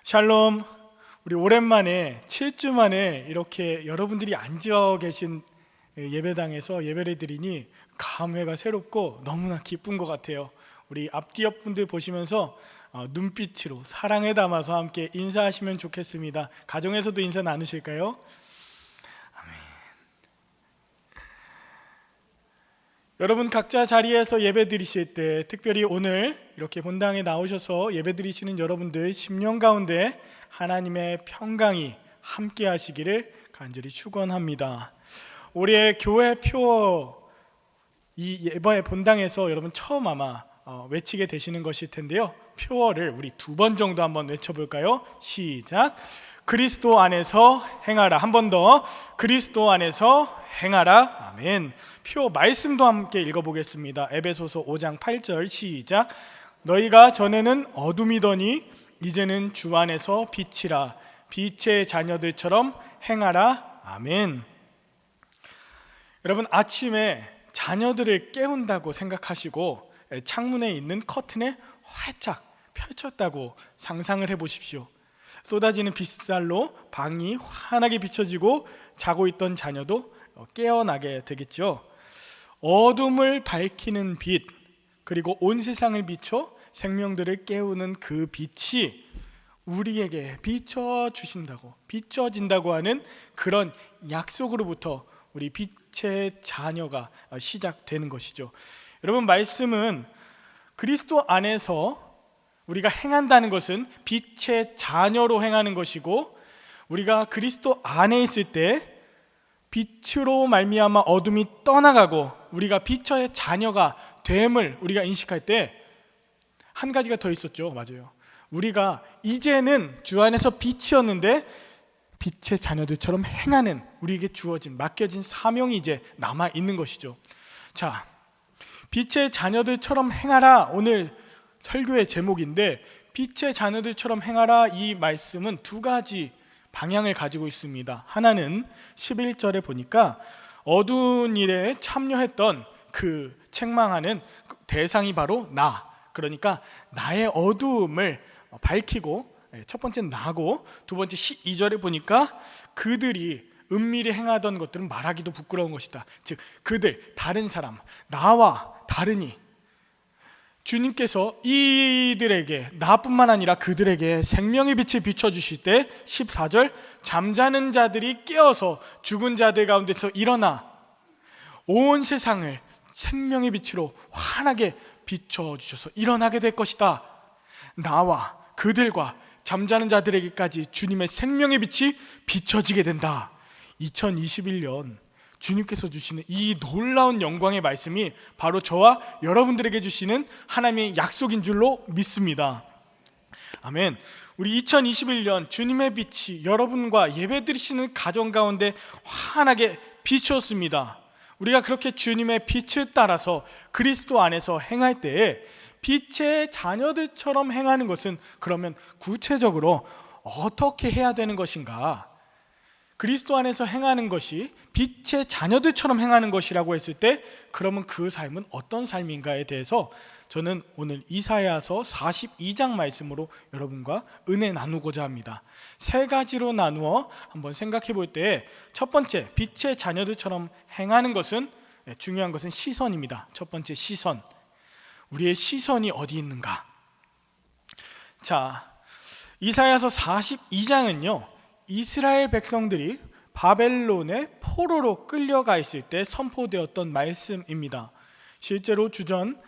샬롬. 우리 오랜만에 7주 만에 이렇게 여러분들이 앉아 계신 예배당에서 예배를 드리니 감회가 새롭고 너무나 기쁜 것 같아요. 우리 앞뒤 옆 분들 보시면서 눈빛으로 사랑에 담아서 함께 인사하시면 좋겠습니다. 가정에서도 인사 나누실까요? 여러분 각자 자리에서 예배 드리실 때, 특별히 오늘 이렇게 본당에 나오셔서 예배 드리시는 여러분들 심령 가운데 하나님의 평강이 함께 하시기를 간절히 축원합니다. 올해 교회 표어, 이번에 본당에서 여러분 처음 아마 외치게 되시는 것일 텐데요. 표어를 우리 2번 정도 한번 외쳐볼까요? 시작. 그리스도 안에서 행하라. 한 번 더. 그리스도 안에서 행하라. 아멘. 표어 말씀도 함께 읽어보겠습니다. 에베소서 5장 8절 시작. 너희가 전에는 어둠이더니 이제는 주 안에서 빛이라. 빛의 자녀들처럼 행하라. 아멘. 여러분 아침에 자녀들을 깨운다고 생각하시고 창문에 있는 커튼을 활짝 펼쳤다고 상상을 해보십시오. 쏟아지는 빛살로 방이 환하게 비춰지고 자고 있던 자녀도 깨어나게 되겠죠. 어둠을 밝히는 빛, 그리고 온 세상을 비춰 생명들을 깨우는 그 빛이 우리에게 비춰진다고 하는 그런 약속으로부터 우리 빛의 자녀가 시작되는 것이죠. 여러분 말씀은 그리스도 안에서 우리가 행한다는 것은 빛의 자녀로 행하는 것이고, 우리가 그리스도 안에 있을 때 빛으로 말미암아 어둠이 떠나가고 우리가 빛의 자녀가 됨을 우리가 인식할 때 한 가지가 더 있었죠. 맞아요. 우리가 이제는 주 안에서 빛이었는데 빛의 자녀들처럼 행하는, 우리에게 주어진 맡겨진 사명이 이제 남아 있는 것이죠. 자, 빛의 자녀들처럼 행하라, 오늘 설교의 제목인데, 빛의 자녀들처럼 행하라, 이 말씀은 두 가지 방향을 가지고 있습니다. 하나는 11절에 보니까 어두운 일에 참여했던 그 책망하는 대상이 바로 그러니까 나의 어두움을 밝히고, 첫 번째는 나고, 두 번째 12절에 보니까 그들이 은밀히 행하던 것들은 말하기도 부끄러운 것이다. 즉 그들, 다른 사람, 나와 다르니 주님께서 이들에게, 나뿐만 아니라 그들에게 생명의 빛을 비춰주실 때 14절, 잠자는 자들이 깨어서 죽은 자들 가운데서 일어나 온 세상을 생명의 빛으로 환하게 비춰주셔서 일어나게 될 것이다. 나와 그들과 잠자는 자들에게까지 주님의 생명의 빛이 비춰지게 된다. 2021년 주님께서 주시는 이 놀라운 영광의 말씀이 바로 저와 여러분들에게 주시는 하나님의 약속인 줄로 믿습니다. 아멘. 우리 2021년 주님의 빛이 여러분과 예배드리시는 가정 가운데 환하게 비추었습니다. 우리가 그렇게 주님의 빛을 따라서 그리스도 안에서 행할 때에 빛의 자녀들처럼 행하는 것은 그러면 구체적으로 어떻게 해야 되는 것인가? 그리스도 안에서 행하는 것이 빛의 자녀들처럼 행하는 것이라고 했을 때, 그러면 그 삶은 어떤 삶인가에 대해서 저는 오늘 이사야서 42장 말씀으로 여러분과 은혜 나누고자 합니다. 세 가지로 나누어 한번 생각해 볼 때, 첫 번째, 빛의 자녀들처럼 행하는 것은, 중요한 것은 시선입니다. 첫 번째, 시선. 우리의 시선이 어디 있는가? 자, 이사야서 42장은요 이스라엘 백성들이 바벨론의 포로로 끌려가 있을 때 선포되었던 말씀입니다. 실제로 주전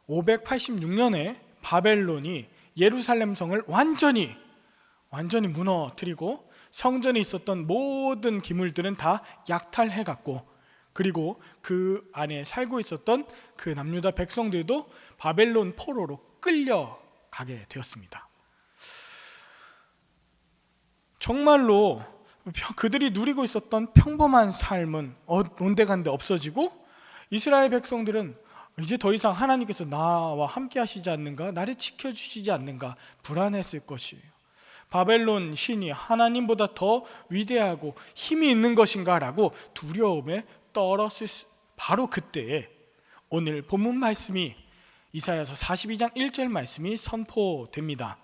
586년에 바벨론이 예루살렘 성을 완전히 무너뜨리고 성전에 있었던 모든 기물들은 다 약탈해갔고, 그리고 그 안에 살고 있었던 그 남유다 백성들도 바벨론 포로로 끌려가게 되었습니다. 정말로 그들이 누리고 있었던 평범한 삶은 온데간데 없어지고, 이스라엘 백성들은 이제 더 이상 하나님께서 나와 함께 하시지 않는가, 나를 지켜주시지 않는가 불안했을 것이에요. 바벨론 신이 하나님보다 더 위대하고 힘이 있는 것인가 라고 두려움에 떨었을 바로 그때에 오늘 본문 말씀이, 이사야서 42장 1절 말씀이 선포됩니다.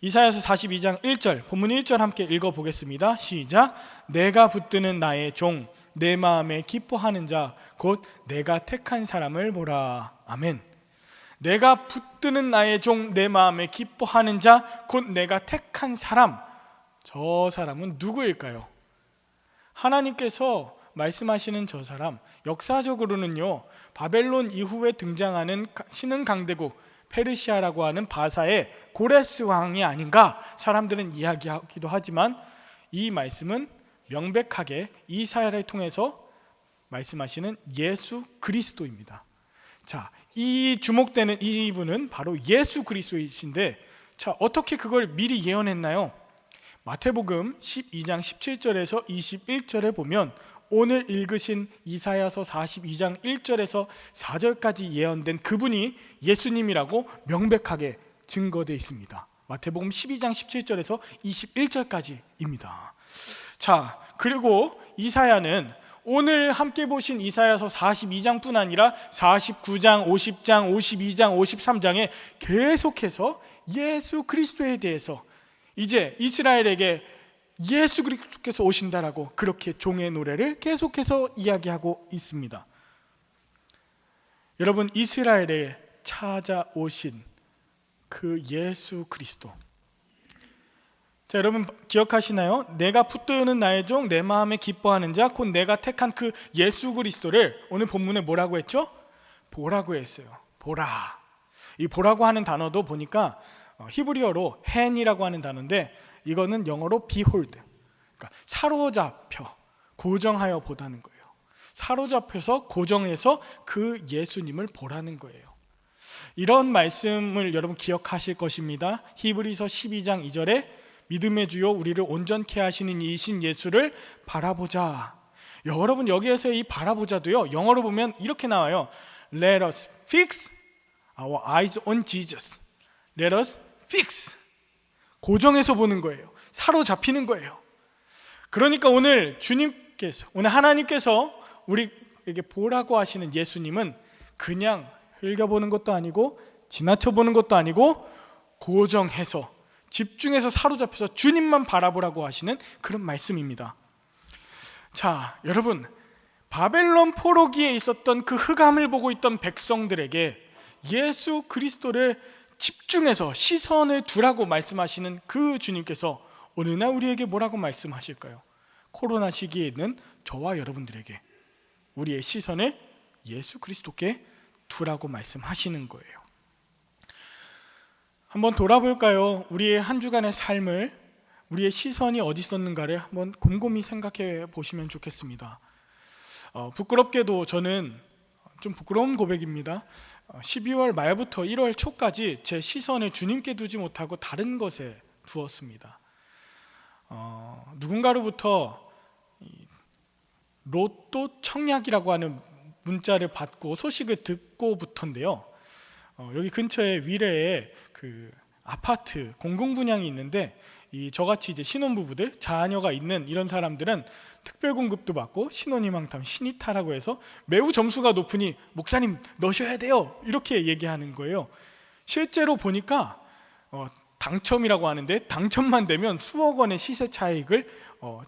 이사야서 42장 1절, 본문 1절 함께 읽어보겠습니다. 시작. 내가 붙드는 나의 종, 내 마음에 기뻐하는 자, 곧 내가 택한 사람을 보라. 아멘. 내가 붙드는 나의 종, 내 마음에 기뻐하는 자, 곧 내가 택한 사람. 저 사람은 누구일까요? 하나님께서 말씀하시는 저 사람, 역사적으로는요, 바벨론 이후에 등장하는 신흥 강대국 페르시아라고 하는 바사의 고레스 왕이 아닌가 사람들은 이야기하기도 하지만, 이 말씀은 명백하게 이사야를 통해서 말씀하시는 예수 그리스도입니다. 자, 이 주목되는 이분은 바로 예수 그리스도이신데, 자, 어떻게 그걸 미리 예언했나요? 마태복음 12장 17절에서 21절에 보면 오늘 읽으신 이사야서 42장 1절에서 4절까지 예언된 그분이 예수님이라고 명백하게 증거되어 있습니다. 마태복음 12장 17절에서 21절까지입니다. 자, 그리고 이사야는 오늘 함께 보신 이사야서 42장뿐 아니라 49장, 50장, 52장, 53장에 계속해서 예수 그리스도에 대해서 이제 이스라엘에게 예수 그리스도께서 오신다라고 그렇게 종의 노래를 계속해서 이야기하고 있습니다. 여러분, 이스라엘에 찾아오신 그 예수 그리스도, 자, 여러분 기억하시나요? 내가 붙드는 나의 종, 내 마음에 기뻐하는 자, 곧 내가 택한 그 예수 그리스도를 오늘 본문에 뭐라고 했죠? 보라고 했어요. 보라. 이 보라고 하는 단어도 보니까 히브리어로 hand이라고 하는 단어인데, 이거는 영어로 behold, 그러니까 사로잡혀, 고정하여 보다는 거예요. 사로잡혀서 고정해서 그 예수님을 보라는 거예요. 이런 말씀을 여러분 기억하실 것입니다. 히브리서 12장 2절에 믿음의 주요 우리를 온전케 하시는 이신 예수를 바라보자. 여러분, 여기에서 이 바라보자도요, 영어로 보면 이렇게 나와요. Let us fix our eyes on Jesus. Let us fix. 고정해서 보는 거예요. 사로잡히는 거예요. 그러니까 오늘 주님께서, 오늘 하나님께서 우리에게 보라고 하시는 예수님은 그냥 흘겨보는 것도 아니고 지나쳐보는 것도 아니고 고정해서, 집중해서 사로잡혀서 주님만 바라보라고 하시는 그런 말씀입니다. 자, 여러분, 바벨론 포로기에 있었던 그 흑암을 보고 있던 백성들에게 예수 그리스도를 집중해서 시선을 두라고 말씀하시는 그 주님께서 오늘날 우리에게 뭐라고 말씀하실까요? 코로나 시기에 있는 저와 여러분들에게 우리의 시선을 예수 그리스도께 두라고 말씀하시는 거예요. 한번 돌아볼까요? 우리의 한 주간의 삶을, 우리의 시선이 어디 있었는가를 한번 곰곰이 생각해 보시면 좋겠습니다. 부끄럽게도 저는 좀 부끄러운 고백입니다. 12월 말부터 1월 초까지 제 시선을 주님께 두지 못하고 다른 것에 두었습니다. 누군가로부터 로또 청약이라고 하는 문자를 받고 소식을 듣고부터인데요. 여기 근처에 위례에 그 아파트 공공 분양이 있는데, 이 저같이 이제 신혼부부들, 자녀가 있는 이런 사람들은 특별 공급도 받고 신혼희망탐 신이타라고 해서 매우 점수가 높으니 목사님 넣으셔야 돼요, 이렇게 얘기하는 거예요. 실제로 보니까 당첨이라고 하는데, 당첨만 되면 수억 원의 시세 차익을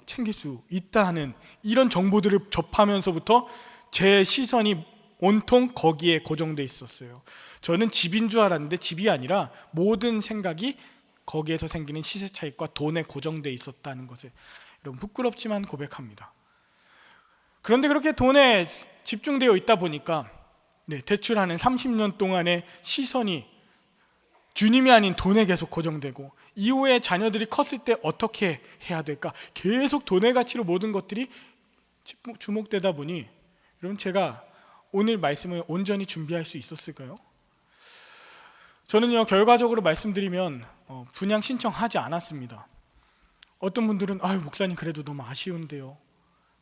챙길 수 있다는 이런 정보들을 접하면서부터 제 시선이 온통 거기에 고정돼 있었어요. 저는 집인 줄 알았는데 집이 아니라 모든 생각이 거기에서 생기는 시세 차익과 돈에 고정돼 있었다는 것을 여러분 부끄럽지만 고백합니다. 그런데 그렇게 돈에 집중되어 있다 보니까 대출하는 30년 동안의 시선이 주님이 아닌 돈에 계속 고정되고, 이후에 자녀들이 컸을 때 어떻게 해야 될까, 계속 돈의 가치로 모든 것들이 주목되다 보니, 여러분, 제가 오늘 말씀을 온전히 준비할 수 있었을까요? 저는요, 결과적으로 말씀드리면 분양 신청하지 않았습니다. 어떤 분들은 아유 목사님 그래도 너무 아쉬운데요,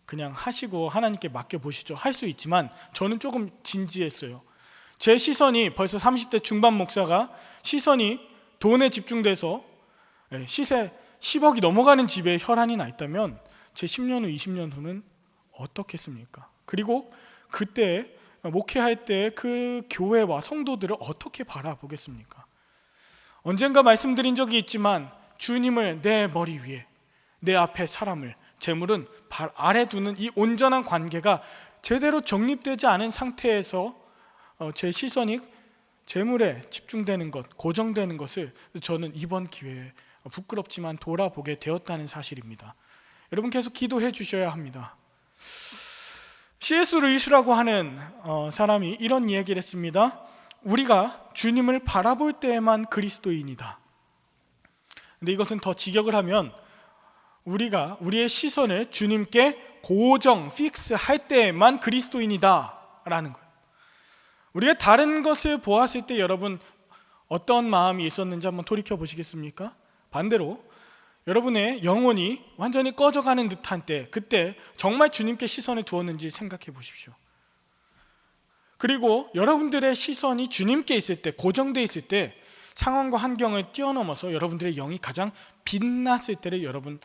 그냥 하시고 하나님께 맡겨보시죠, 할 수 있지만 저는 조금 진지했어요. 제 시선이, 벌써 30대 중반 목사가 시선이 돈에 집중돼서 시세 10억이 넘어가는 집에 혈안이 나 있다면 제 10년 후 20년 후는 어떻겠습니까? 그리고 그때 목회할 때 그 교회와 성도들을 어떻게 바라보겠습니까? 언젠가 말씀드린 적이 있지만 주님을 내 머리 위에, 내 앞에 사람을, 재물은 발 아래 두는 이 온전한 관계가 제대로 정립되지 않은 상태에서 제 시선이 재물에 집중되는 것, 고정되는 것을 저는 이번 기회에 부끄럽지만 돌아보게 되었다는 사실입니다. 여러분 계속 기도해 주셔야 합니다. C.S. 루이스라고 하는 사람이 이런 이야기를 했습니다. 우리가 주님을 바라볼 때에만 그리스도인이다. 근데 이것은 더 직역을 하면 우리가 우리의 시선을 주님께 고정, 픽스 할 때에만 그리스도인이다 라는 거예요. 우리가 다른 것을 보았을 때 여러분 어떤 마음이 있었는지 한번 돌이켜 보시겠습니까? 반대로 여러분의 영혼이 완전히 꺼져가는 듯한 때, 그때 정말 주님께 시선을 두었는지 생각해 보십시오. 그리고 여러분들의 시선이 주님께 있을 때, 고정되어 있을 때 상황과 환경을 뛰어넘어서 여러분들의 영이 가장 빛났을 때를 여러분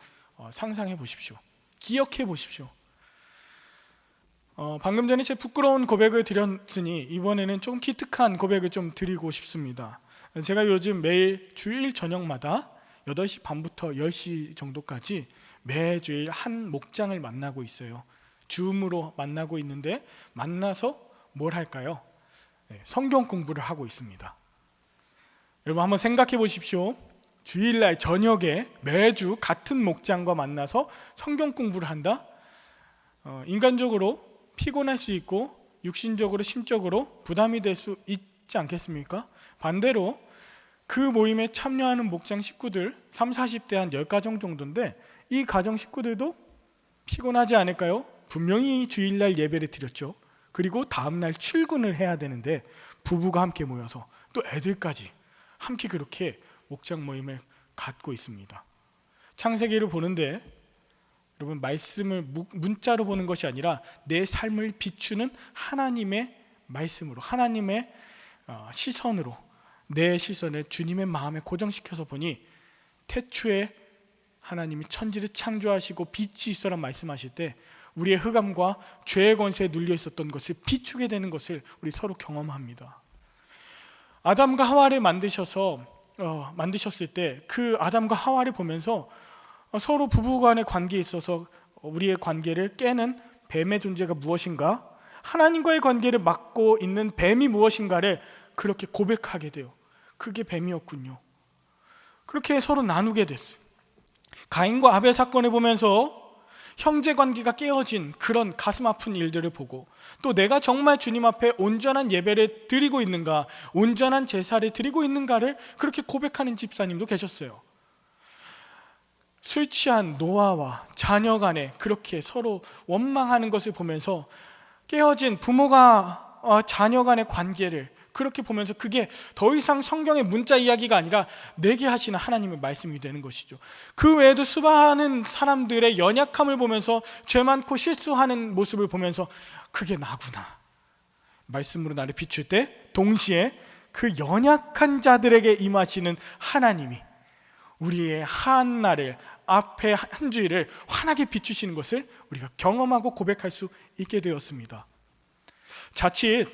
상상해 보십시오. 기억해 보십시오. 방금 전에 제 부끄러운 고백을 드렸으니 이번에는 좀 기특한 고백을 좀 드리고 싶습니다. 제가 요즘 매일 주일 저녁마다 8시 반부터 10시 정도까지 매주일 한 목장을 만나고 있어요. 줌으로 만나고 있는데 만나서 뭘 할까요? 성경 공부를 하고 있습니다. 여러분 한번 생각해 보십시오. 주일날 저녁에 매주 같은 목장과 만나서 성경 공부를 한다? 인간적으로 피곤할 수 있고 육신적으로 심적으로 부담이 될 수 있지 않겠습니까? 반대로 그 모임에 참여하는 목장 식구들 30, 40대 한 10가정 정도인데 이 가정 식구들도 피곤하지 않을까요? 분명히 주일날 예배를 드렸죠. 그리고 다음날 출근을 해야 되는데 부부가 함께 모여서 또 애들까지 함께 그렇게 목장 모임을 갖고 있습니다. 창세기를 보는데 여러분 말씀을 문자로 보는 것이 아니라 내 삶을 비추는 하나님의 말씀으로, 하나님의 시선으로 내 시선을 주님의 마음에 고정시켜서 보니 태초에 하나님이 천지를 창조하시고 빛이 있어라 말씀하실 때 우리의 흑암과 죄의 권세에 눌려 있었던 것을 비추게 되는 것을 우리 서로 경험합니다. 아담과 하와를 만드셨을 때 그 아담과 하와를 보면서 서로 부부간의 관계에 있어서 우리의 관계를 깨는 뱀의 존재가 무엇인가, 하나님과의 관계를 막고 있는 뱀이 무엇인가를 그렇게 고백하게 돼요. 그게 뱀이었군요. 그렇게 서로 나누게 됐어요. 가인과 아벨 사건을 보면서 형제 관계가 깨어진 그런 가슴 아픈 일들을 보고 또 내가 정말 주님 앞에 온전한 예배를 드리고 있는가, 온전한 제사를 드리고 있는가를 그렇게 고백하는 집사님도 계셨어요. 술 취한 노아와 자녀 간에 그렇게 서로 원망하는 것을 보면서 깨어진 부모가 자녀 간의 관계를 그렇게 보면서 그게 더 이상 성경의 문자 이야기가 아니라 내게 하시는 하나님의 말씀이 되는 것이죠. 그 외에도 수많은 사람들의 연약함을 보면서 죄 많고 실수하는 모습을 보면서 그게 나구나 말씀으로 나를 비출 때 동시에 그 연약한 자들에게 임하시는 하나님이 우리의 한 날을 앞에 한 주일을 환하게 비추시는 것을 우리가 경험하고 고백할 수 있게 되었습니다. 자칫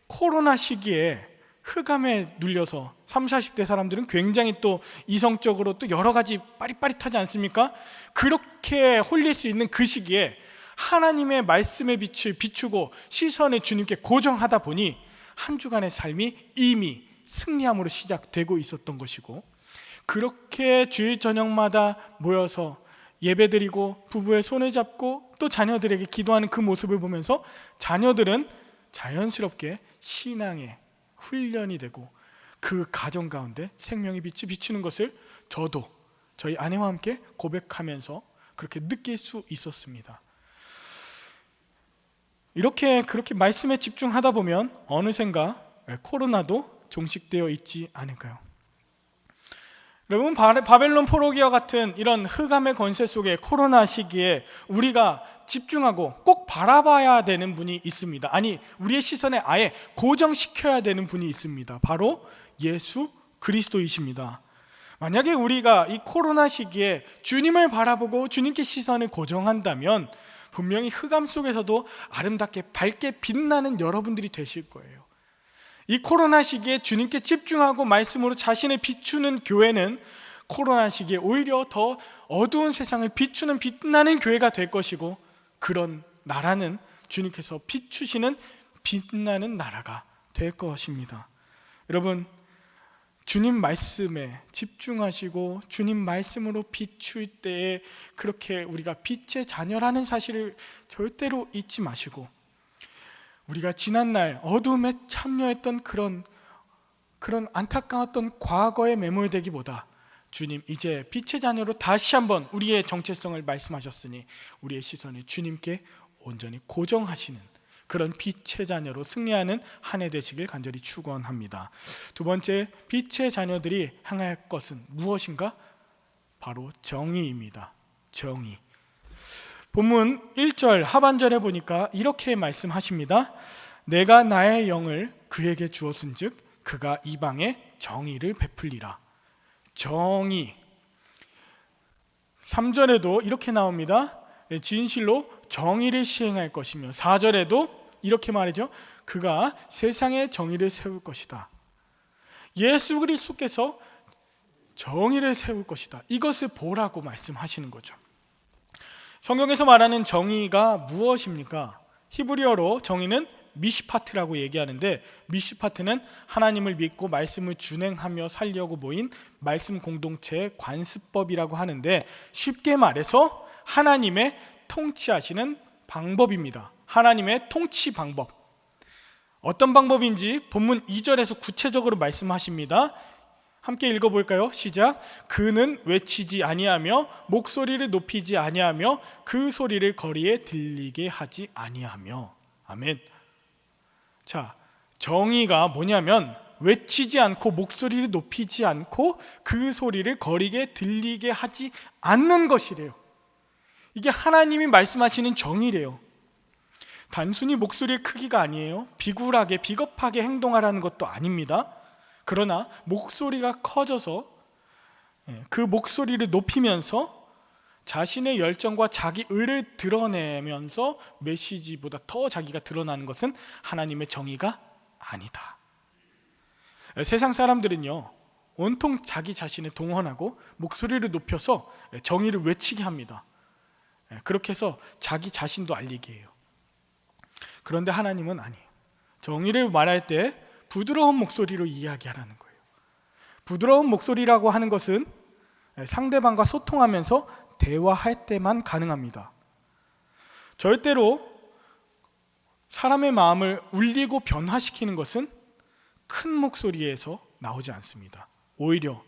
코로나 시기에 흑암에 눌려서 30, 40대 사람들은 굉장히 또 이성적으로 또 여러 가지 빠릿빠릿하지 않습니까? 그렇게 홀릴 수 있는 그 시기에 하나님의 말씀의 빛을 비추고 시선을 주님께 고정하다 보니 한 주간의 삶이 이미 승리함으로 시작되고 있었던 것이고, 그렇게 주일 저녁마다 모여서 예배드리고 부부의 손을 잡고 또 자녀들에게 기도하는 그 모습을 보면서 자녀들은 자연스럽게 신앙의 훈련이 되고 그 가정 가운데 생명의 빛이 비추는 것을 저도 저희 아내와 함께 고백하면서 그렇게 느낄 수 있었습니다. 그렇게 말씀에 집중하다 보면 어느샌가 코로나도 종식되어 있지 않을까요? 여러분, 바벨론 포로기와 같은 이런 흑암의 권세 속의 코로나 시기에 우리가 집중하고 꼭 바라봐야 되는 분이 있습니다. 아니, 우리의 시선에 아예 고정시켜야 되는 분이 있습니다. 바로 예수 그리스도이십니다. 만약에 우리가 이 코로나 시기에 주님을 바라보고 주님께 시선을 고정한다면 분명히 흑암 속에서도 아름답게 밝게 빛나는 여러분들이 되실 거예요. 이 코로나 시기에 주님께 집중하고 말씀으로 자신을 비추는 교회는 코로나 시기에 오히려 더 어두운 세상을 비추는 빛나는 교회가 될 것이고, 그런 나라는 주님께서 비추시는 빛나는 나라가 될 것입니다. 여러분, 주님 말씀에 집중하시고 주님 말씀으로 비출 때에 그렇게 우리가 빛의 자녀라는 사실을 절대로 잊지 마시고, 우리가 지난날 어둠에 참여했던 그런 안타까웠던 과거에 매몰되기보다 주님 이제 빛의 자녀로 다시 한번 우리의 정체성을 말씀하셨으니 우리의 시선을 주님께 온전히 고정하시는 그런 빛의 자녀로 승리하는 한 해 되시길 간절히 축원합니다. 두 번째, 빛의 자녀들이 향할 것은 무엇인가? 바로 정의입니다. 정의. 본문 1절 하반절에 보니까 이렇게 말씀하십니다. 내가 나의 영을 그에게 주었은즉 그가 이방에 정의를 베풀리라. 정의. 3절에도 이렇게 나옵니다. 진실로 정의를 시행할 것이며, 4절에도 이렇게 말이죠. 그가 세상에 정의를 세울 것이다. 예수 그리스도께서 정의를 세울 것이다. 이것을 보라고 말씀하시는 거죠. 성경에서 말하는 정의가 무엇입니까? 히브리어로 정의는 미시파트라고 얘기하는데, 미시파트는 하나님을 믿고 말씀을 준행하며 살려고 모인 말씀 공동체의 관습법이라고 하는데, 쉽게 말해서 하나님의 통치하시는 방법입니다. 하나님의 통치 방법. 어떤 방법인지 본문 2절에서 구체적으로 말씀하십니다. 함께 읽어볼까요? 시작. 그는 외치지 아니하며 목소리를 높이지 아니하며 그 소리를 거리에 들리게 하지 아니하며. 아멘. 자, 정의가 뭐냐면 외치지 않고 목소리를 높이지 않고 그 소리를 거리에 들리게 하지 않는 것이래요. 이게 하나님이 말씀하시는 정의래요. 단순히 목소리의 크기가 아니에요. 비굴하게 비겁하게 행동하라는 것도 아닙니다. 그러나 목소리가 커져서 그 목소리를 높이면서 자신의 열정과 자기 의를 드러내면서 메시지보다 더 자기가 드러나는 것은 하나님의 정의가 아니다. 세상 사람들은요, 온통 자기 자신을 동원하고 목소리를 높여서 정의를 외치게 합니다. 그렇게 해서 자기 자신도 알리게 해요. 그런데 하나님은 아니에요. 정의를 말할 때 부드러운 목소리로 이야기하라는 거예요. 부드러운 목소리라고 하는 것은 상대방과 소통하면서 대화할 때만 가능합니다. 절대로 사람의 마음을 울리고 변화시키는 것은 큰 목소리에서 나오지 않습니다. 오히려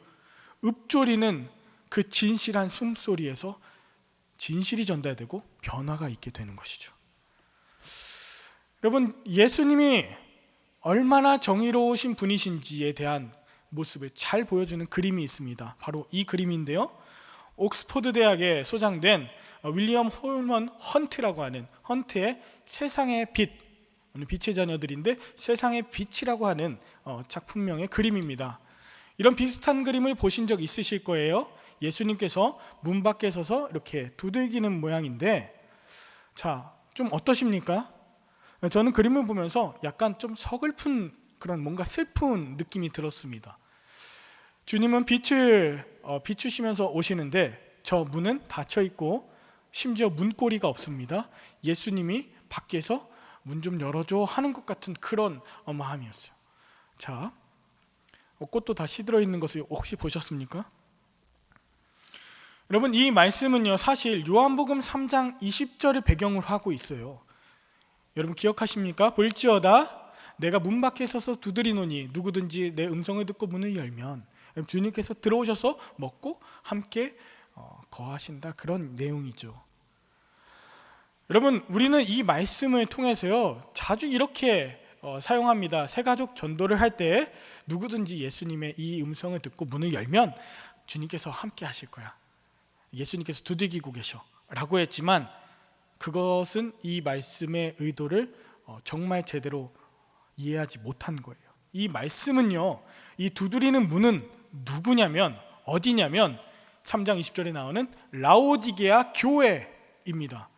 읊조리는 그 진실한 숨소리에서 진실이 전달되고 변화가 있게 되는 것이죠. 여러분, 예수님이 얼마나 정의로우신 분이신지에 대한 모습을 잘 보여주는 그림이 있습니다. 바로 이 그림인데요, 옥스퍼드 대학에 소장된 윌리엄 홀먼 헌트라고 하는, 헌트의 세상의 빛, 빛의 자녀들인데 세상의 빛이라고 하는 작품명의 그림입니다. 이런 비슷한 그림을 보신 적 있으실 거예요. 예수님께서 문 밖에 서서 이렇게 두들기는 모양인데, 자, 좀 어떠십니까? 저는 그림을 보면서 약간 좀 서글픈, 그런 뭔가 슬픈 느낌이 들었습니다. 주님은 빛을 비추시면서 오시는데 저 문은 닫혀 있고 심지어 문고리가 없습니다. 예수님이 밖에서 문 좀 열어줘 하는 것 같은 그런 마음이었어요. 자, 꽃도 다 시들어 있는 것을 혹시 보셨습니까? 여러분, 이 말씀은요, 사실 요한복음 3장 20절을 배경으로 하고 있어요. 여러분 기억하십니까? 볼지어다 내가 문 밖에 서서 두드리노니 누구든지 내 음성을 듣고 문을 열면 주님께서 들어오셔서 먹고 함께 거하신다, 그런 내용이죠. 여러분, 우리는 이 말씀을 통해서요 자주 이렇게 사용합니다. 새가족 전도를 할 때 누구든지 예수님의 이 음성을 듣고 문을 열면 주님께서 함께 하실 거야, 예수님께서 두들기고 계셔 라고 했지만, 그것은 이 말씀의 의도를 정말 제대로 이해하지 못한 거예요. 이 말씀은요, 이 두드리는 문은 누구냐면, 어디냐면 3장 20절에 나오는 라오디게아 교회입니다.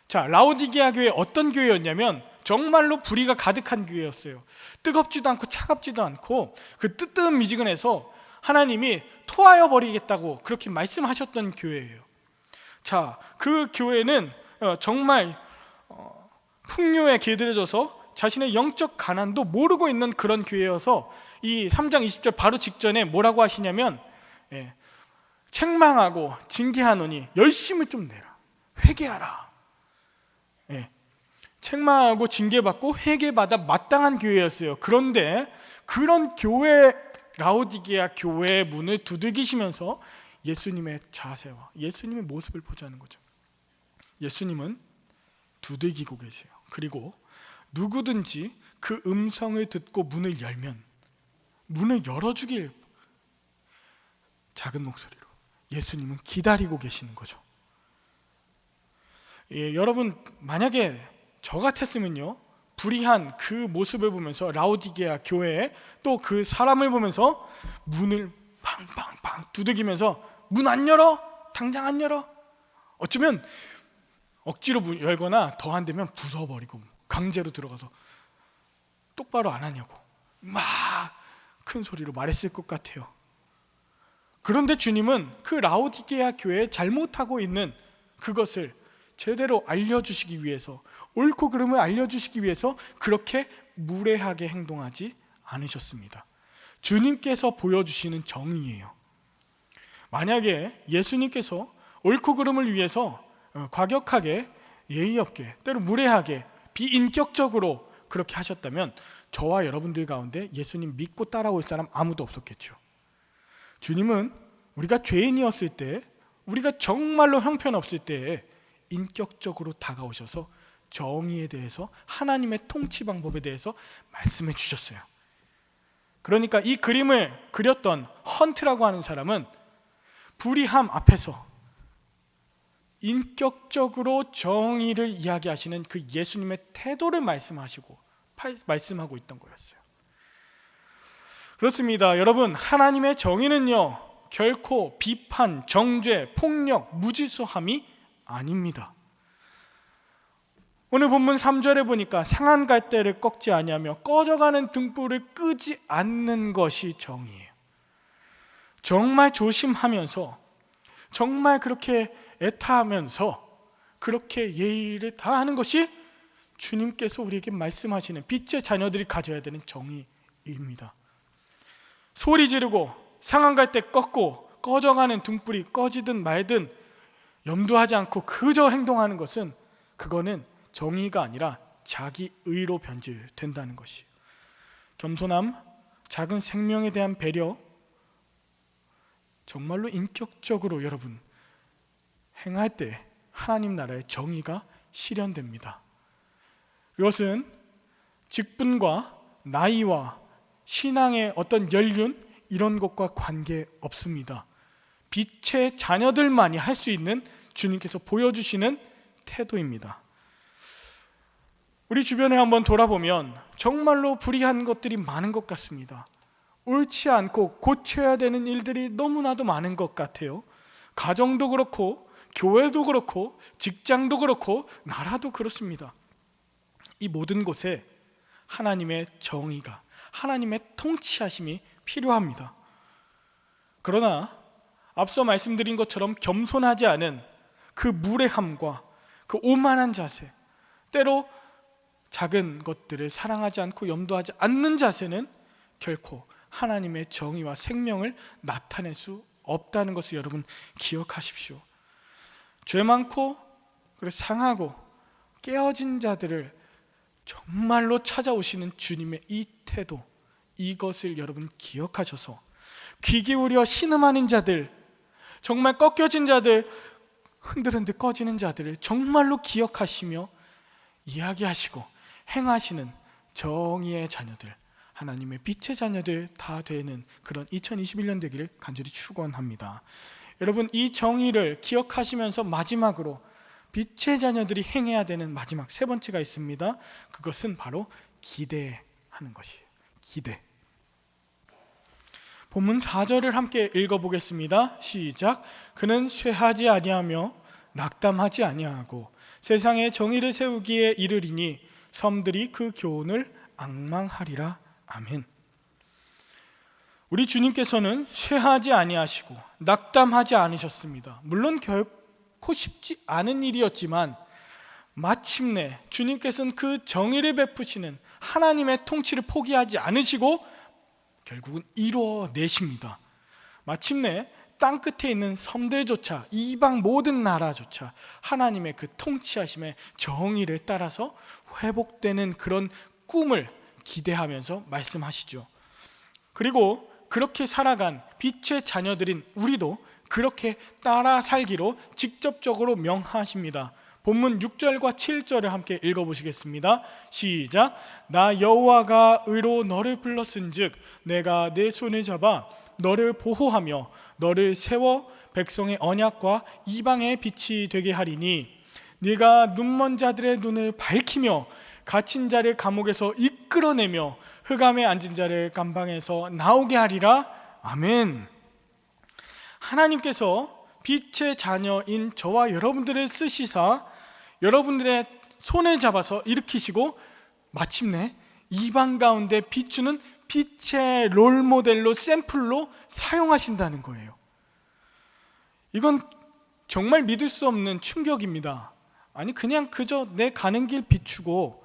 자, 라오디게아 교회 어떤 교회였냐면 정말로 불의가 가득한 교회였어요. 뜨겁지도 않고 차갑지도 않고 그 뜨뜻미지근해서 하나님이 토하여 버리겠다고 그렇게 말씀하셨던 교회예요. 자, 그 교회는 정말 풍요에 길들여져서 자신의 영적 가난도 모르고 있는 그런 교회여서 이 3장 20절 바로 직전에 뭐라고 하시냐면 책망하고 징계하노니 열심을 좀 내라, 회개하라. 책망하고 징계받고 회개받아 마땅한 교회였어요. 그런데 그런 교회, 라오디게아 교회의 문을 두들기시면서 예수님의 자세와 예수님의 모습을 보자는 거죠. 예수님은 두들기고 계세요. 그리고 누구든지 그 음성을 듣고 문을 열면 문을 열어주길 작은 목소리로 예수님은 기다리고 계시는 거죠. 여러분, 만약에 저 같았으면요, 불의한 그 모습을 보면서 라오디게아 교회에 또 그 사람을 보면서 문을 팡팡팡 두들기면서 문 안 열어? 당장 안 열어? 어쩌면 억지로 열거나 더 안 되면 부숴버리고 강제로 들어가서 똑바로 안 하냐고 막 큰 소리로 말했을 것 같아요. 그런데 주님은 그 라오디게아 교회에 잘못하고 있는 그것을 제대로 알려주시기 위해서, 옳고 그름을 알려주시기 위해서 그렇게 무례하게 행동하지 않으셨습니다. 주님께서 보여주시는 정의예요. 만약에 예수님께서 옳고 그름을 위해서 과격하게, 예의 없게, 때로 무례하게, 비인격적으로 그렇게 하셨다면 저와 여러분들 가운데 예수님 믿고 따라올 사람 아무도 없었겠죠. 주님은 우리가 죄인이었을 때, 우리가 정말로 형편없을 때에 인격적으로 다가오셔서 정의에 대해서, 하나님의 통치 방법에 대해서 말씀해 주셨어요. 그러니까 이 그림을 그렸던 헌트라고 하는 사람은 불의함 앞에서 인격적으로 정의를 이야기하시는 그 예수님의 태도를 말씀하고 있던 거였어요. 그렇습니다. 여러분, 하나님의 정의는요, 결코 비판, 정죄, 폭력, 무질서함이 아닙니다. 오늘 본문 3절에 보니까 상한 갈대를 꺾지 아니하며 꺼져가는 등불을 끄지 않는 것이 정의예요. 정말 조심하면서, 정말 그렇게 애타하면서 그렇게 예의를 다하는 것이 주님께서 우리에게 말씀하시는 빛의 자녀들이 가져야 되는 정의입니다. 소리 지르고 상한 갈대 꺾고 꺼져가는 등불이 꺼지든 말든 염두하지 않고 그저 행동하는 것은, 그거는 정의가 아니라 자기 의로 변질된다는 것이에요. 겸손함, 작은 생명에 대한 배려, 정말로 인격적으로 여러분 행할 때 하나님 나라의 정의가 실현됩니다. 이것은 직분과 나이와 신앙의 어떤 연륜, 이런 것과 관계없습니다. 빛의 자녀들만이 할 수 있는 주님께서 보여주시는 태도입니다. 우리 주변에 한번 돌아보면 정말로 불의한 것들이 많은 것 같습니다. 옳지 않고 고쳐야 되는 일들이 너무나도 많은 것 같아요. 가정도 그렇고 교회도 그렇고 직장도 그렇고 나라도 그렇습니다. 이 모든 곳에 하나님의 정의가, 하나님의 통치하심이 필요합니다. 그러나 앞서 말씀드린 것처럼 겸손하지 않은 그 무례함과 그 오만한 자세, 때로 작은 것들을 사랑하지 않고 염두하지 않는 자세는 결코 하나님의 정의와 생명을 나타낼 수 없다는 것을 여러분 기억하십시오. 죄 많고 그리고 상하고 깨어진 자들을 정말로 찾아오시는 주님의 이 태도, 이것을 여러분 기억하셔서 귀 기울여 신음하는 자들, 정말 꺾여진 자들, 흔들흔들 꺼지는 자들을 정말로 기억하시며 이야기하시고 행하시는 정의의 자녀들, 하나님의 빛의 자녀들 다 되는 그런 2021년 되기를 간절히 축원합니다. 여러분, 이 정의를 기억하시면서 마지막으로 빛의 자녀들이 행해야 되는 마지막 세 번째가 있습니다. 그것은 바로 기대하는 것이에요. 기대. 본문 4절을 함께 읽어보겠습니다. 시작. 그는 쇠하지 아니하며 낙담하지 아니하고 세상에 정의를 세우기에 이르리니 섬들이 그 교훈을 앙망하리라. 아멘. 우리 주님께서는 쇠하지 아니하시고 낙담하지 않으셨습니다. 물론 결코 쉽지 않은 일이었지만 마침내 주님께서는 그 정의를 베푸시는 하나님의 통치를 포기하지 않으시고 결국은 이루어내십니다. 마침내 땅끝에 있는 섬들조차, 이방 모든 나라조차 하나님의 그 통치하심의 정의를 따라서 회복되는 그런 꿈을 기대하면서 말씀하시죠. 그리고 그렇게 살아간 빛의 자녀들인 우리도 그렇게 따라 살기로 직접적으로 명하십니다. 본문 6절과 7절을 함께 읽어보시겠습니다. 시작. 나 여호와가 의로 너를 불렀은즉 내가 내 손을 잡아 너를 보호하며 너를 세워 백성의 언약과 이방의 빛이 되게 하리니 네가 눈먼 자들의 눈을 밝히며 갇힌 자를 감옥에서 이끌어내며 흑암에 앉은 자를 감방에서 나오게 하리라. 아멘. 하나님께서 빛의 자녀인 저와 여러분들을 쓰시사 여러분들의 손을 잡아서 일으키시고 마침내 이방 가운데 비추는 빛의 롤모델로, 샘플로 사용하신다는 거예요. 이건 정말 믿을 수 없는 충격입니다. 아니 그냥 그저 내 가는 길 비추고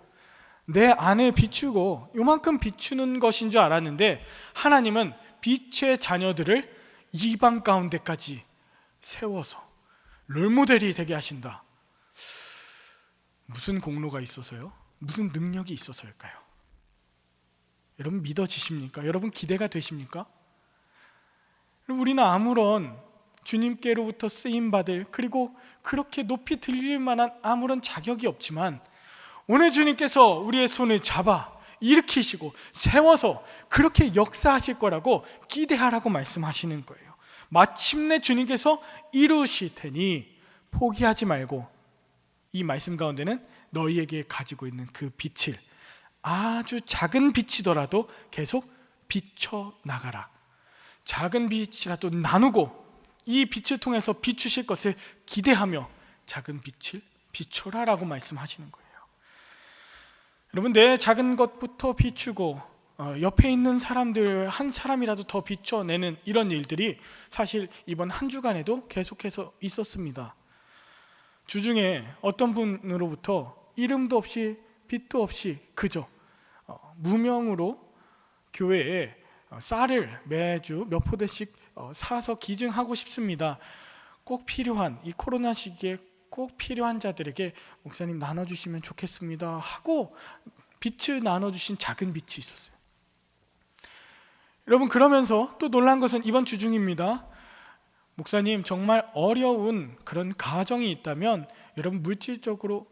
내 안에 비추고 요만큼 비추는 것인 줄 알았는데 하나님은 빛의 자녀들을 이방 가운데까지 세워서 롤모델이 되게 하신다. 무슨 공로가 있어서요? 무슨 능력이 있어서일까요? 여러분 믿어지십니까? 여러분 기대가 되십니까? 우리는 아무런 주님께로부터 쓰임받을, 그리고 그렇게 높이 들릴 만한 아무런 자격이 없지만 오늘 주님께서 우리의 손을 잡아 일으키시고 세워서 그렇게 역사하실 거라고 기대하라고 말씀하시는 거예요. 마침내 주님께서 이루실 테니 포기하지 말고 이 말씀 가운데는 너희에게 가지고 있는 그 빛을 아주 작은 빛이더라도 계속 비춰나가라. 작은 빛이라도 나누고 이 빛을 통해서 비추실 것을 기대하며 작은 빛을 비춰라라고 말씀하시는 거예요. 여러분, 내 작은 것부터 비추고 옆에 있는 사람들 한 사람이라도 더 비춰내는 이런 일들이 사실 이번 한 주간에도 계속해서 있었습니다. 주중에 어떤 분으로부터 이름도 없이 빛도 없이 그저 무명으로 교회에 쌀을 매주 몇 포대씩 사서 기증하고 싶습니다. 꼭 필요한 이 코로나 시기에 꼭 필요한 자들에게 목사님 나눠주시면 좋겠습니다 하고 빛을 나눠주신 작은 빛이 있었어요. 여러분, 그러면서 또 놀란 것은 이번 주중입니다. 목사님, 정말 어려운 그런 가정이 있다면 여러분 물질적으로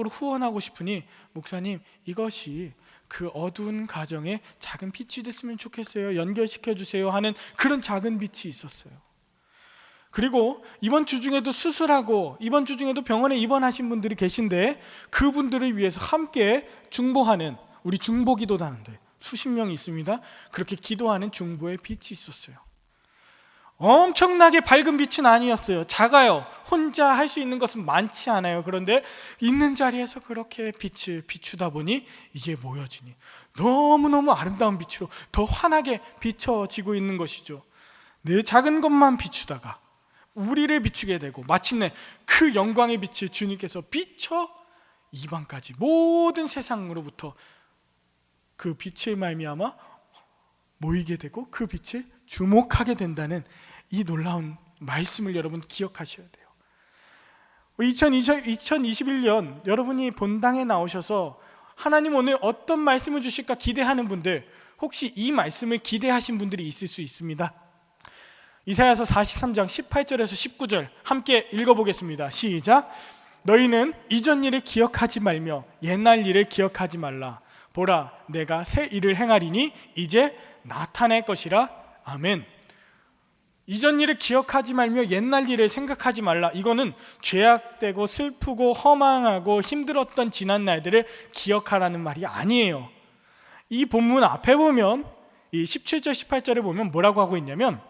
후원하고 싶으니 목사님 이것이 그 어두운 가정에 작은 빛이 됐으면 좋겠어요. 연결시켜 주세요 하는 그런 작은 빛이 있었어요. 그리고 이번 주 중에도 수술하고 이번 주 중에도 병원에 입원하신 분들이 계신데 그분들을 위해서 함께 중보하는, 우리 중보기도단들 수십 명이 있습니다. 그렇게 기도하는 중보의 빛이 있었어요. 엄청나게 밝은 빛은 아니었어요. 작아요. 혼자 할 수 있는 것은 많지 않아요. 그런데 있는 자리에서 그렇게 빛을 비추다 보니 이게 모여지니 너무너무 아름다운 빛으로 더 환하게 비춰지고 있는 것이죠. 늘 작은 것만 비추다가 우리를 비추게 되고 마침내 그 영광의 빛을 주님께서 비춰 이방까지 모든 세상으로부터 그 빛의 말미암아 모이게 되고 그 빛을 주목하게 된다는 이 놀라운 말씀을 여러분 기억하셔야 돼요. 2021년 여러분이 본당에 나오셔서 하나님 오늘 어떤 말씀을 주실까 기대하는 분들, 혹시 이 말씀을 기대하신 분들이 있을 수 있습니다. 이사야서 43장 18절에서 19절 함께 읽어보겠습니다. 시작. 너희는 이전 일을 기억하지 말며 옛날 일을 기억하지 말라. 보라, 내가 새 일을 행하리니 이제 나타낼 것이라. 아멘. 이전 일을 기억하지 말며 옛날 일을 생각하지 말라. 이거는 죄악되고 슬프고 허망하고 힘들었던 지난 날들을 기억하라는 말이 아니에요. 이 본문 앞에 보면 이 17절 18절에 보면 뭐라고 하고 있냐면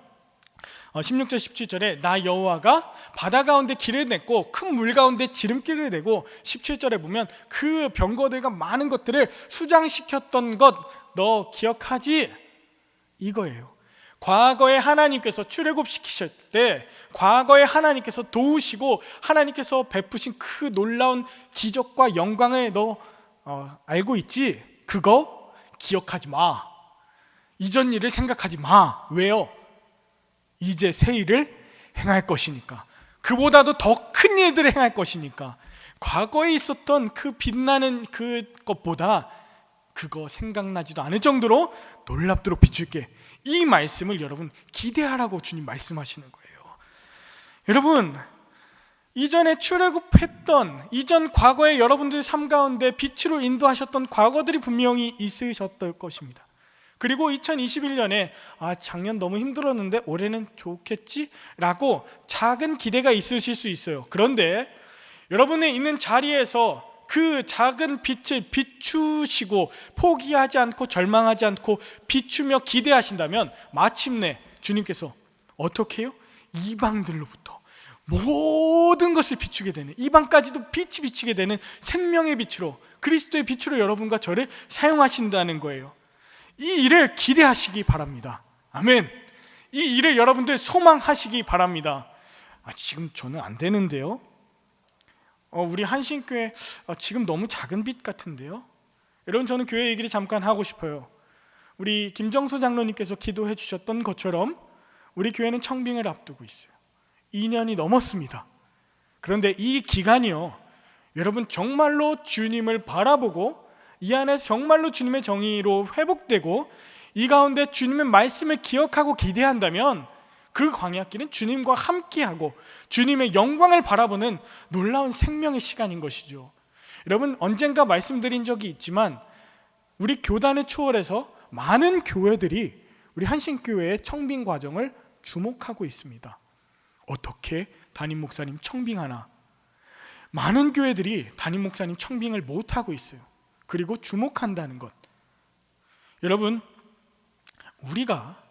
16절 17절에 나 여호와가 바다 가운데 길을 냈고 큰 물 가운데 지름길을 내고 17절에 보면 그 병거들과 많은 것들을 수장시켰던 것 너 기억하지? 이거예요. 과거에 하나님께서 출애굽시키실 때 과거에 하나님께서 도우시고 하나님께서 베푸신 그 놀라운 기적과 영광을 너 알고 있지? 그거 기억하지 마. 이전 일을 생각하지 마. 왜요? 이제 새 일을 행할 것이니까. 그보다도 더 큰 일들을 행할 것이니까. 과거에 있었던 그 빛나는 그것보다 그거 생각나지도 않을 정도로 놀랍도록 비출게. 이 말씀을 여러분 기대하라고 주님 말씀하시는 거예요. 여러분, 이전에 출애굽했던 이전 과거에 여러분들 삶 가운데 빛으로 인도하셨던 과거들이 분명히 있으셨을 것입니다. 그리고 2021년에 작년 너무 힘들었는데 올해는 좋겠지라고 작은 기대가 있으실 수 있어요. 그런데 여러분의 있는 자리에서 그 작은 빛을 비추시고 포기하지 않고 절망하지 않고 비추며 기대하신다면 마침내 주님께서 어떻게 해요? 이방들로부터 모든 것을 비추게 되는, 이방까지도 빛이 비치게 되는 생명의 빛으로, 그리스도의 빛으로 여러분과 저를 사용하신다는 거예요. 이 일을 기대하시기 바랍니다. 아멘. 이 일을 여러분들 소망하시기 바랍니다. 지금 저는 안 되는데요. 우리 한신교회 지금 너무 작은 빛 같은데요. 여러분, 저는 교회 얘기를 잠깐 하고 싶어요. 우리 김정수 장로님께서 기도해 주셨던 것처럼 우리 교회는 청빙을 앞두고 있어요. 2년이 넘었습니다. 그런데 이 기간이요, 여러분 정말로 주님을 바라보고 이 안에 정말로 주님의 정의로 회복되고 이 가운데 주님의 말씀을 기억하고 기대한다면 그 광야길은 주님과 함께하고 주님의 영광을 바라보는 놀라운 생명의 시간인 것이죠. 여러분, 언젠가 말씀드린 적이 있지만 우리 교단을 초월해서 많은 교회들이 우리 한신교회의 청빙 과정을 주목하고 있습니다. 어떻게 담임 목사님 청빙하나? 많은 교회들이 담임 목사님 청빙을 못하고 있어요. 그리고 주목한다는 것. 여러분, 우리가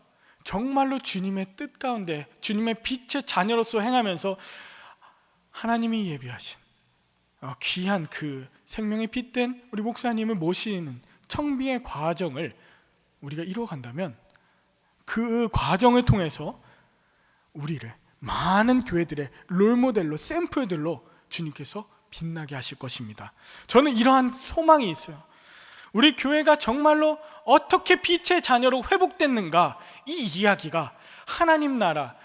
정말로 주님의 뜻 가운데 주님의 빛의 자녀로서 행하면서 하나님이 예비하신 귀한 그 생명의 빛된 우리 목사님을 모시는 청빙의 과정을 우리가 이루어간다면 그 과정을 통해서 우리를 많은 교회들의 롤모델로, 샘플들로 주님께서 빛나게 하실 것입니다. 저는 이러한 소망이 있어요. 우리 교회가 정말로 어떻게 빛의 자녀로 회복됐는가, 이 이야기가 하나님 나라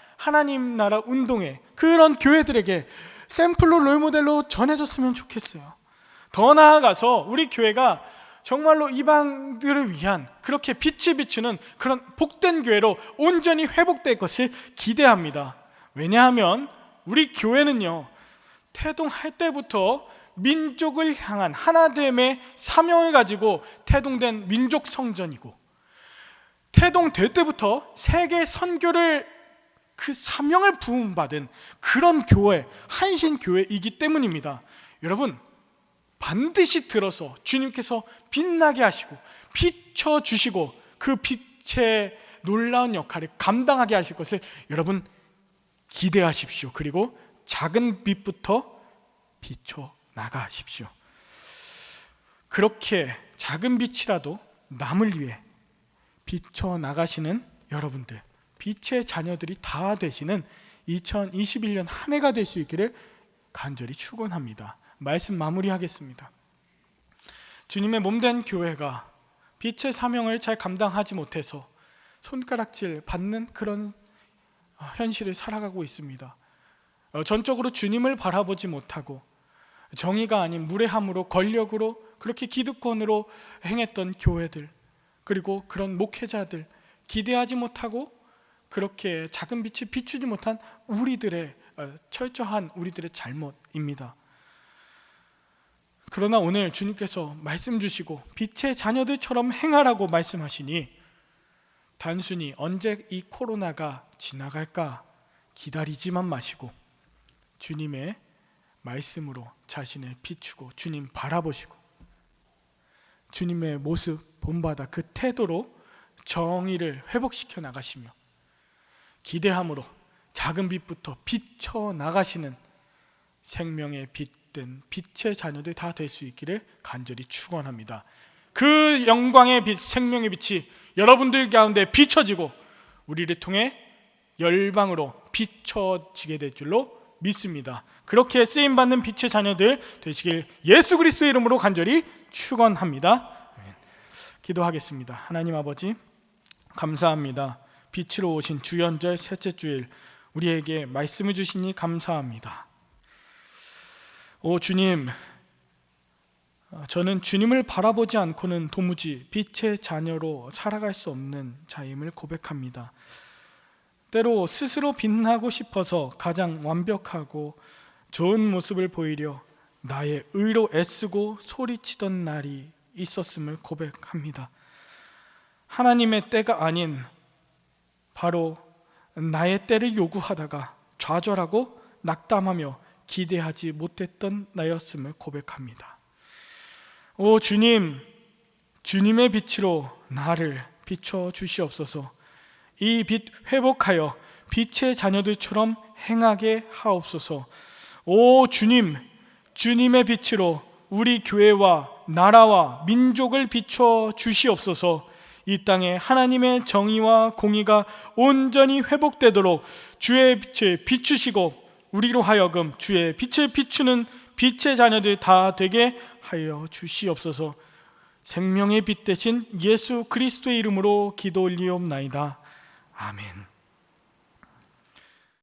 운동의 그런 교회들에게 샘플로 롤모델로 전해졌으면 좋겠어요. 더 나아가서 우리 교회가 정말로 이방들을 위한 그렇게 빛이 비추는 그런 복된 교회로 온전히 회복될 것을 기대합니다. 왜냐하면 우리 교회는요, 태동할 때부터 민족을 향한 하나됨의 사명을 가지고 태동된 민족 성전이고, 태동될 때부터 세계 선교를 그 사명을 부음받은 그런 교회, 한신교회이기 때문입니다. 여러분, 반드시 들어서 주님께서 빛나게 하시고 비춰주시고 그 빛의 놀라운 역할을 감당하게 하실 것을 여러분 기대하십시오. 그리고 작은 빛부터 비춰 나가십시오. 그렇게 작은 빛이라도 남을 위해 비춰 나가시는 여러분들, 빛의 자녀들이 다 되시는 2021년 한 해가 될 수 있기를 간절히 축원합니다. 말씀 마무리하겠습니다. 주님의 몸된 교회가 빛의 사명을 잘 감당하지 못해서 손가락질 받는 그런 현실을 살아가고 있습니다. 전적으로 주님을 바라보지 못하고 정의가 아닌 무례함으로, 권력으로, 그렇게 기득권으로 행했던 교회들, 그리고 그런 목회자들, 기대하지 못하고 그렇게 작은 빛을 비추지 못한 우리들의 철저한 우리들의 잘못입니다. 그러나 오늘 주님께서 말씀 주시고 빛의 자녀들처럼 행하라고 말씀하시니 단순히 언제 이 코로나가 지나갈까 기다리지만 마시고 주님의 말씀으로 자신을 비추고 주님 바라보시고 주님의 모습 본받아 그 태도로 정의를 회복시켜 나가시며 기대함으로 작은 빛부터 비쳐 나가시는 생명의 빛된 빛의 자녀들 다 될 수 있기를 간절히 축원합니다. 그 영광의 빛, 생명의 빛이 여러분들 가운데 비춰지고 우리를 통해 열방으로 비춰지게 될 줄로 믿습니다. 그렇게 쓰임받는 빛의 자녀들 되시길 예수 그리스도의 이름으로 간절히 축원합니다. 기도하겠습니다. 하나님 아버지, 감사합니다. 빛으로 오신 주연절 셋째 주일 우리에게 말씀을 주시니 감사합니다. 오 주님, 저는 주님을 바라보지 않고는 도무지 빛의 자녀로 살아갈 수 없는 자임을 고백합니다. 때로 스스로 빛나고 싶어서 가장 완벽하고 좋은 모습을 보이려 나의 의로 애쓰고 소리치던 날이 있었음을 고백합니다. 하나님의 때가 아닌 바로 나의 때를 요구하다가 좌절하고 낙담하며 기대하지 못했던 나였음을 고백합니다. 오 주님, 주님의 빛으로 나를 비춰 주시옵소서. 이 빛 회복하여 빛의 자녀들처럼 행하게 하옵소서. 오 주님, 주님의 빛으로 우리 교회와 나라와 민족을 비춰 주시옵소서. 이 땅에 하나님의 정의와 공의가 온전히 회복되도록 주의 빛을 비추시고 우리로 하여금 주의 빛을 비추는 빛의 자녀들 다 되게 하여 주시옵소서. 생명의 빛 되신 예수 그리스도의 이름으로 기도 올리옵나이다. 아멘.